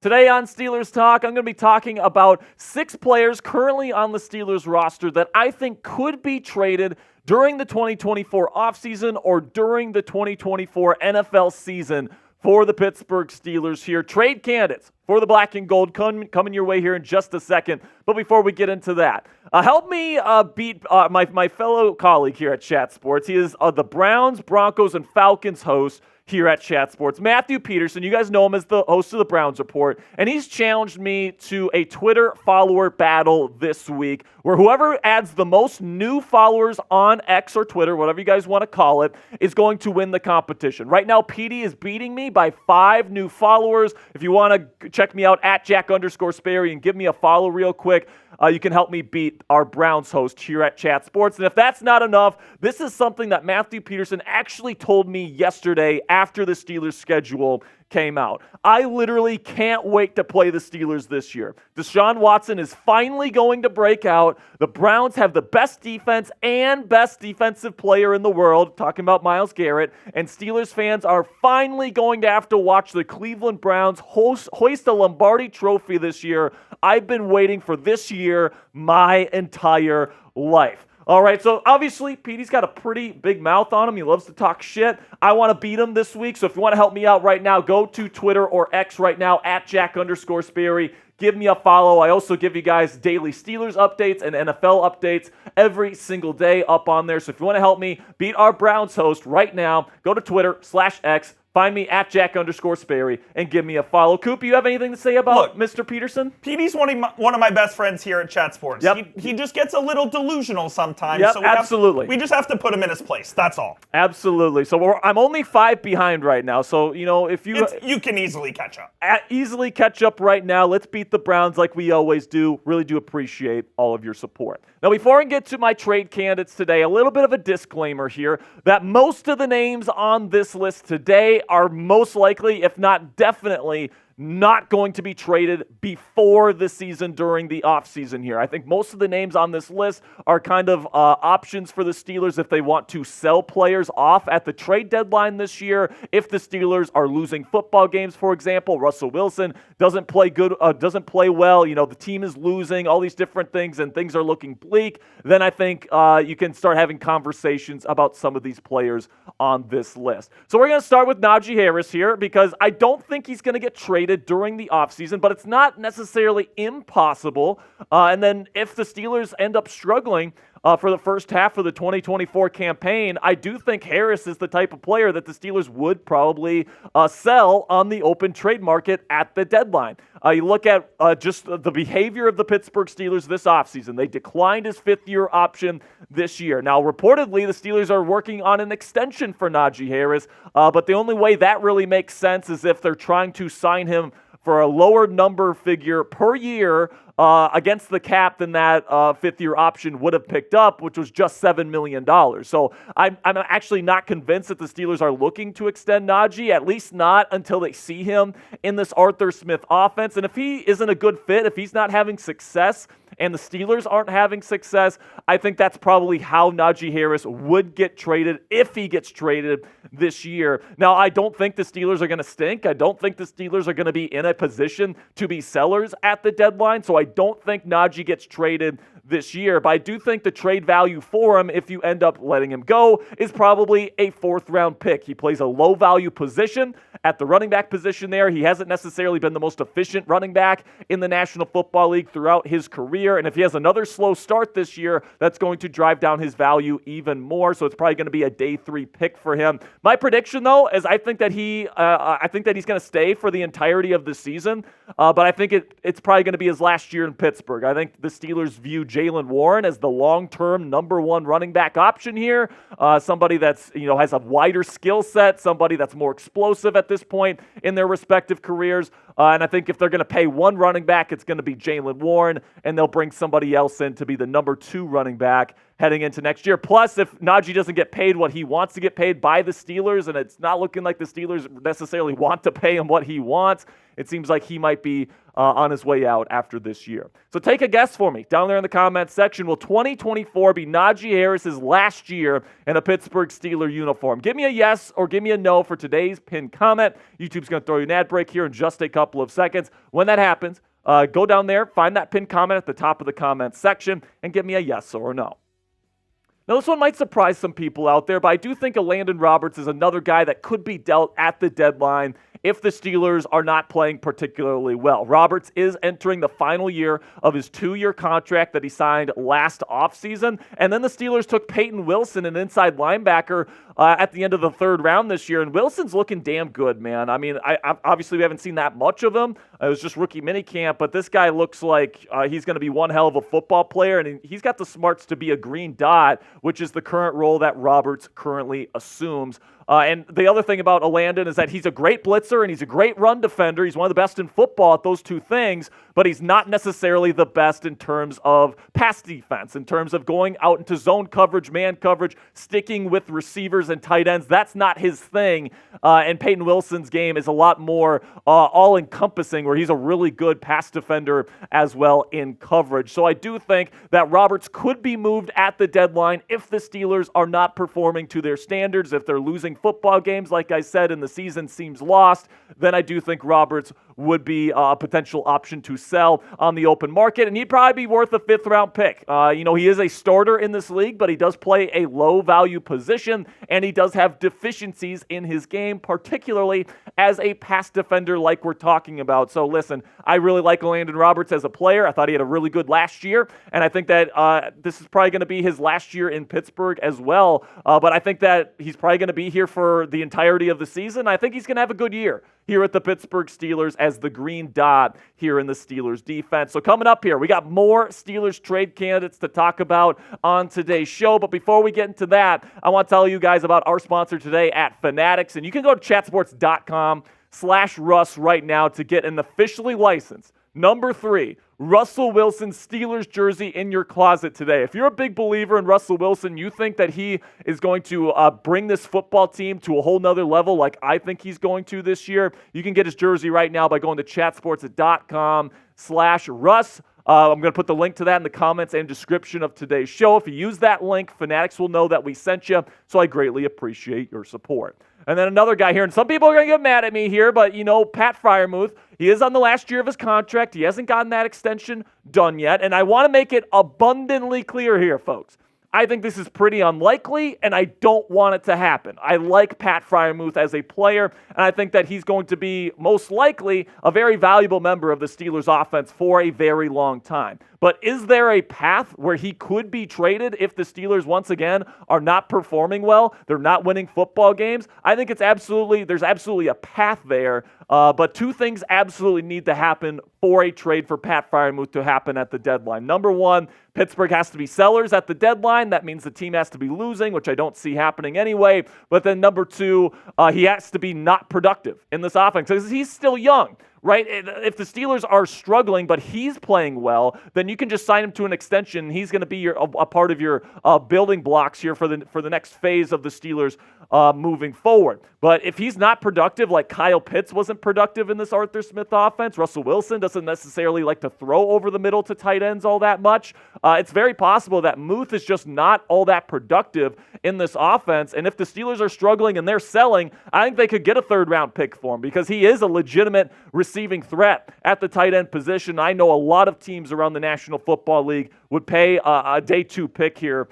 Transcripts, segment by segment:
Today on Steelers Talk, I'm going to be talking about 6 players currently on the Steelers roster that I think could be traded during the 2024 offseason or during the 2024 NFL season for the Pittsburgh Steelers here. Trade candidates for the black and gold coming your way here in just a second. But before we get into that, help me beat my fellow colleague here at Chat Sports. He is the Browns, Broncos, and Falcons host here at Chat Sports, Matthew Peterson. You guys know him as the host of the Browns Report, and he's challenged me to a Twitter follower battle this week where whoever adds the most new followers on X or Twitter, whatever you guys want to call it, is going to win the competition. Right now, PD is beating me by 5 new followers. If you want to check me out at Jack_Sperry and give me a follow real quick, you can help me beat our Browns host here at Chat Sports. And if that's not enough, this is something that Matthew Peterson actually told me yesterday after the Steelers schedule came out. I literally can't wait to play the Steelers this year. Deshaun Watson is finally going to break out. The Browns have the best defense and best defensive player in the world, talking about Myles Garrett, and Steelers fans are finally going to have to watch the Cleveland Browns hoist a Lombardi trophy this year. I've been waiting for this year my entire life. All right, so obviously, Petey's got a pretty big mouth on him. He loves to talk shit. I want to beat him this week, so if you want to help me out right now, go to Twitter or X right now, at Jack_Sperry. Give me a follow. I also give you guys daily Steelers updates and NFL updates every single day up on there. So if you want to help me beat our Browns host right now, go to Twitter/X. Find me at Jack_Sperry and give me a follow. Coop, you have anything to say about Mr. Peterson? PD's one of my best friends here at Chat Sports. Yep. He just gets a little delusional sometimes. Yep, so absolutely. We just have to put him in his place. That's all. Absolutely. So I'm only 5 behind right now. So, if you can easily catch up. Easily catch up right now. Let's beat the Browns like we always do. Really do appreciate all of your support. Now, before I get to my trade candidates today, a little bit of a disclaimer here that most of the names on this list today are most likely, if not definitely, not going to be traded before the season during the offseason here. I think most of the names on this list are kind of options for the Steelers if they want to sell players off at the trade deadline this year. If the Steelers are losing football games, for example, Russell Wilson doesn't play well, the team is losing, all these different things, and things are looking bleak, then I think you can start having conversations about some of these players on this list. So we're going to start with Najee Harris here because I don't think he's going to get traded during the offseason, but it's not necessarily impossible. And then if the Steelers end up struggling for the first half of the 2024 campaign, I do think Harris is the type of player that the Steelers would probably sell on the open trade market at the deadline. You look at just the behavior of the Pittsburgh Steelers this offseason. They declined his 5th-year option this year. Now, reportedly, the Steelers are working on an extension for Najee Harris, but the only way that really makes sense is if they're trying to sign him for a lower number figure per year against the cap than that 5th-year option would have picked up, which was just $7 million. So I'm actually not convinced that the Steelers are looking to extend Najee, at least not until they see him in this Arthur Smith offense. And if he isn't a good fit, if he's not having success and the Steelers aren't having success, I think that's probably how Najee Harris would get traded if he gets traded this year. Now, I don't think the Steelers are going to stink. I don't think the Steelers are going to be in a position to be sellers at the deadline, so I don't think Najee gets traded this year, but I do think the trade value for him, if you end up letting him go, is probably a 4th-round pick. He plays a low-value position at the running back position there. He hasn't necessarily been the most efficient running back in the National Football League throughout his career, and if he has another slow start this year, that's going to drive down his value even more, so it's probably going to be a day 3 pick for him. My prediction, though, is I think that he's going to stay for the entirety of the season, but I think it's probably going to be his last year in Pittsburgh. I think the Steelers view Jaylen Warren as the long-term number 1 running back option here. Somebody that's has a wider skill set, somebody that's more explosive at this point in their respective careers. And I think if they're going to pay one running back, it's going to be Jaylen Warren, and they'll bring somebody else in to be the number 2 running back heading into next year. Plus, if Najee doesn't get paid what he wants to get paid by the Steelers, and it's not looking like the Steelers necessarily want to pay him what he wants, it seems like he might be on his way out after this year. So take a guess for me down there in the comments section. Will 2024 be Najee Harris's last year in a Pittsburgh Steelers uniform? Give me a yes or give me a no for today's pinned comment. YouTube's going to throw you an ad break here in just a couple of seconds. When that happens, go down there, find that pinned comment at the top of the comments section, and give me a yes or a no. Now, this one might surprise some people out there, but I do think Elandon Roberts is another guy that could be dealt at the deadline if the Steelers are not playing particularly well. Roberts is entering the final year of his 2-year contract that he signed last offseason, and then the Steelers took Peyton Wilson, an inside linebacker, at the end of the 3rd round this year, and Wilson's looking damn good, man. I mean, obviously we haven't seen that much of him. It was just rookie minicamp, but this guy looks like he's going to be one hell of a football player, and he's got the smarts to be a green dot, which is the current role that Roberts currently assumes. And the other thing about Elandon is that he's a great blitzer and he's a great run defender. He's one of the best in football at those two things, but he's not necessarily the best in terms of pass defense, in terms of going out into zone coverage, man coverage, sticking with receivers and tight ends. That's not his thing. And Peyton Wilson's game is a lot more all-encompassing, where he's a really good pass defender as well in coverage. So I do think that Roberts could be moved at the deadline if the Steelers are not performing to their standards, if they're losing football games, like I said, and the season seems lost, then I do think Roberts would be a potential option to sell on the open market, and he'd probably be worth a 5th-round pick. He is a starter in this league, but he does play a low-value position, and he does have deficiencies in his game, particularly as a pass defender like we're talking about. So listen, I really like Elandon Roberts as a player. I thought he had a really good last year, and I think that this is probably going to be his last year in Pittsburgh as well, but I think that he's probably going to be here for the entirety of the season. I think he's going to have a good year here at the Pittsburgh Steelers as the green dot here in the Steelers defense. So coming up here, we got more Steelers trade candidates to talk about on today's show. But before we get into that, I want to tell you guys about our sponsor today at Fanatics. And you can go to chatsports.com/Russ right now to get an officially licensed number 3 Russell Wilson Steelers jersey in your closet today. If you're a big believer in Russell Wilson, you think that he is going to bring this football team to a whole nother level like I think he's going to this year, you can get his jersey right now by going to chatsports.com/Russ. I'm going to put the link to that in the comments and description of today's show. If you use that link, Fanatics will know that we sent you, so I greatly appreciate your support. And then another guy here, and some people are going to get mad at me here, but, Pat Freiermuth, he is on the last year of his contract. He hasn't gotten that extension done yet, and I want to make it abundantly clear here, folks. I think this is pretty unlikely, and I don't want it to happen. I like Pat Freiermuth as a player, and I think that he's going to be most likely a very valuable member of the Steelers offense for a very long time. But is there a path where he could be traded if the Steelers, once again, are not performing well? They're not winning football games? I think there's absolutely a path there, but two things absolutely need to happen for a trade for Pat Freiermuth to happen at the deadline. Number one, Pittsburgh has to be sellers at the deadline. That means the team has to be losing, which I don't see happening anyway. But then number two, he has to be not productive in this offense because he's still young. Right? If the Steelers are struggling, but he's playing well, then you can just sign him to an extension. He's going to be a part of your building blocks here for the next phase of the Steelers moving forward. But if he's not productive, like Kyle Pitts wasn't productive in this Arthur Smith offense, Russell Wilson doesn't necessarily like to throw over the middle to tight ends all that much, it's very possible that Muth is just not all that productive in this offense. And if the Steelers are struggling and they're selling, I think they could get a 3rd-round pick for him because he is a legitimate receiving threat at the tight end position. I know a lot of teams around the National Football League would pay a day 2 pick here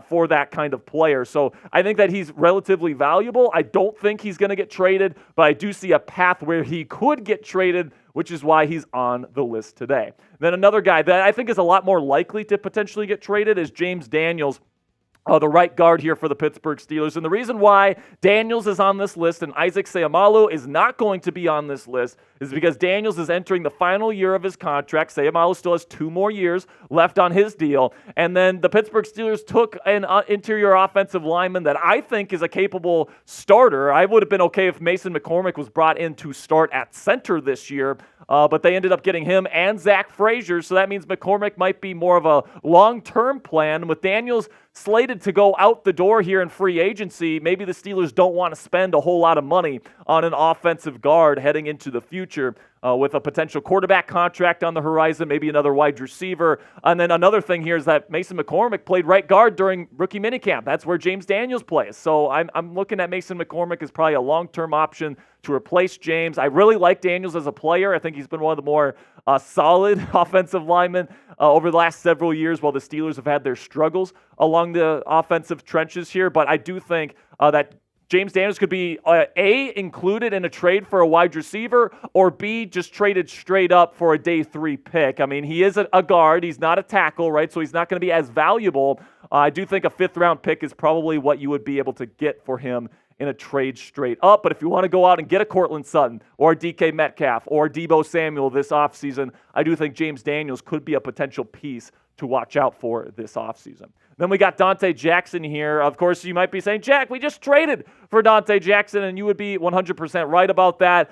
for that kind of player. So I think that he's relatively valuable. I don't think he's going to get traded, but I do see a path where he could get traded, which is why he's on the list today. Then another guy that I think is a lot more likely to potentially get traded is James Daniels, the right guard here for the Pittsburgh Steelers. And the reason why Daniels is on this list and Isaac Seumalo is not going to be on this list is because Daniels is entering the final year of his contract. Seumalo still has 2 more years left on his deal. And then the Pittsburgh Steelers took an interior offensive lineman that I think is a capable starter. I would have been okay if Mason McCormick was brought in to start at center this year, but they ended up getting him and Zach Frazier, so that means McCormick might be more of a long-term plan. With Daniels slated to go out the door here in free agency. Maybe the Steelers don't want to spend a whole lot of money on an offensive guard heading into the future. With a potential quarterback contract on the horizon, maybe another wide receiver. And then another thing here is that Mason McCormick played right guard during rookie minicamp. That's where James Daniels plays. So I'm looking at Mason McCormick as probably a long-term option to replace James. I really like Daniels as a player. I think he's been one of the more solid offensive linemen over the last several years while the Steelers have had their struggles along the offensive trenches here. But I do think that James Daniels could be A, included in a trade for a wide receiver, or B, just traded straight up for a day 3 pick. I mean, he is a guard. He's not a tackle, right? So he's not going to be as valuable. I do think a 5th-round pick is probably what you would be able to get for him in a trade straight up. But if you want to go out and get a Cortland Sutton or a DK Metcalf or a Deebo Samuel this offseason, I do think James Daniels could be a potential piece to watch out for this offseason. Then we got Donte Jackson here. Of course, you might be saying, Jack, we just traded for Donte Jackson, and you would be 100% right about that.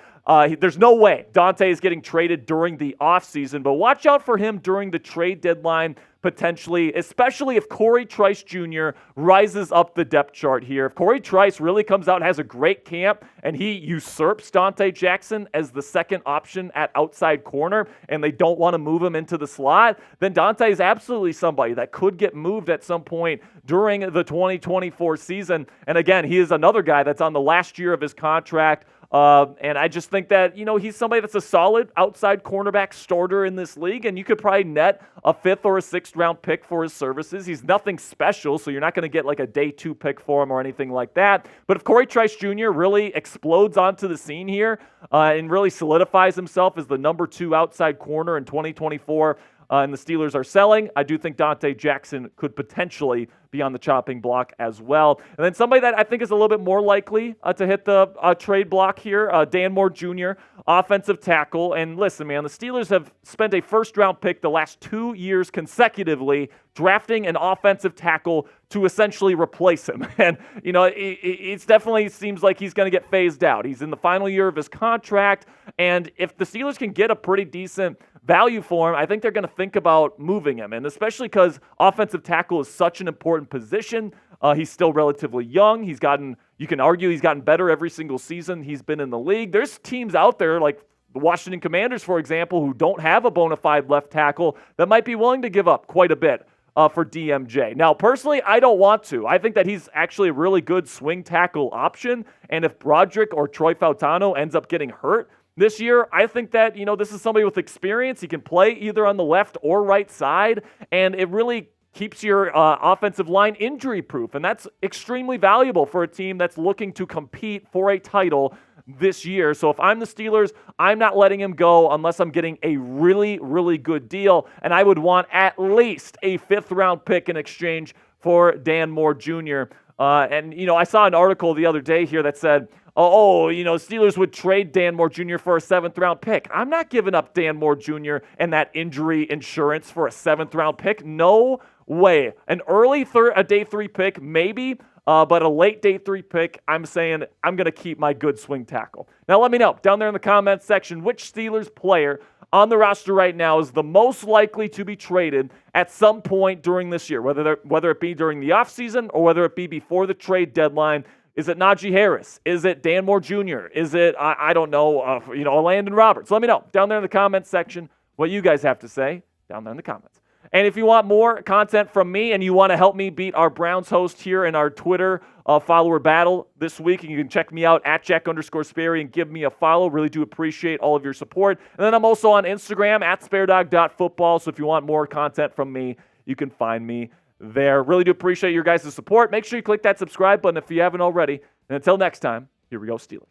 There's no way Donte is getting traded during the offseason, but watch out for him during the trade deadline potentially, especially if Corey Trice Jr. rises up the depth chart here. If Corey Trice really comes out and has a great camp and he usurps Donte Jackson as the second option at outside corner and they don't want to move him into the slot, then Donte is absolutely somebody that could get moved at some point during the 2024 season. And again, he is another guy that's on the last year of his contract. And I just think that, he's somebody that's a solid outside cornerback starter in this league, and you could probably net a 5th or a 6th round pick for his services. He's nothing special, so you're not going to get like a day 2 pick for him or anything like that. But if Corey Trice Jr. really explodes onto the scene here and really solidifies himself as the number 2 outside corner in 2024, and the Steelers are selling, I do think Donte Jackson could potentially be on the chopping block as well. And then somebody that I think is a little bit more likely to hit the trade block here, Dan Moore Jr., offensive tackle. And listen, man, the Steelers have spent a 1st-round pick the last 2 years consecutively drafting an offensive tackle to essentially replace him. And, it definitely seems like he's going to get phased out. He's in the final year of his contract, and if the Steelers can get a pretty decent value for him, I think they're going to think about moving him, and especially because offensive tackle is such an important position. He's still relatively young. You can argue he's gotten better every single season he's been in the league. There's teams out there like the Washington Commanders, for example, who don't have a bona fide left tackle that might be willing to give up quite a bit for DMJ. Now, personally, I don't want to. I think that he's actually a really good swing tackle option, and if Broderick or Troy Fautano ends up getting hurt this year, I think that, this is somebody with experience. He can play either on the left or right side, and it really keeps your offensive line injury-proof, and that's extremely valuable for a team that's looking to compete for a title this year. So if I'm the Steelers, I'm not letting him go unless I'm getting a really, really good deal, and I would want at least a 5th-round pick in exchange for Dan Moore Jr. I saw an article the other day here that said, Steelers would trade Dan Moore Jr. for a 7th-round pick. I'm not giving up Dan Moore Jr. and that injury insurance for a 7th-round pick. No way. An early a day 3 pick, maybe, but a late day 3 pick, I'm saying I'm going to keep my good swing tackle. Now let me know down there in the comments section which Steelers player on the roster right now is the most likely to be traded at some point during this year, whether it be during the offseason or whether it be before the trade deadline. Is it Najee Harris? Is it Dan Moore Jr.? Is it, I don't know, Elandon Roberts? Let me know down there in the comments section what you guys have to say down there in the comments. And if you want more content from me and you want to help me beat our Browns host here in our Twitter follower battle this week, and you can check me out at Jack_Sperry and give me a follow. Really do appreciate all of your support. And then I'm also on Instagram at sparedog.football. So if you want more content from me, you can find me there. Really do appreciate your guys' support. Make sure you click that subscribe button if you haven't already. And until next time, here we go, Steelers.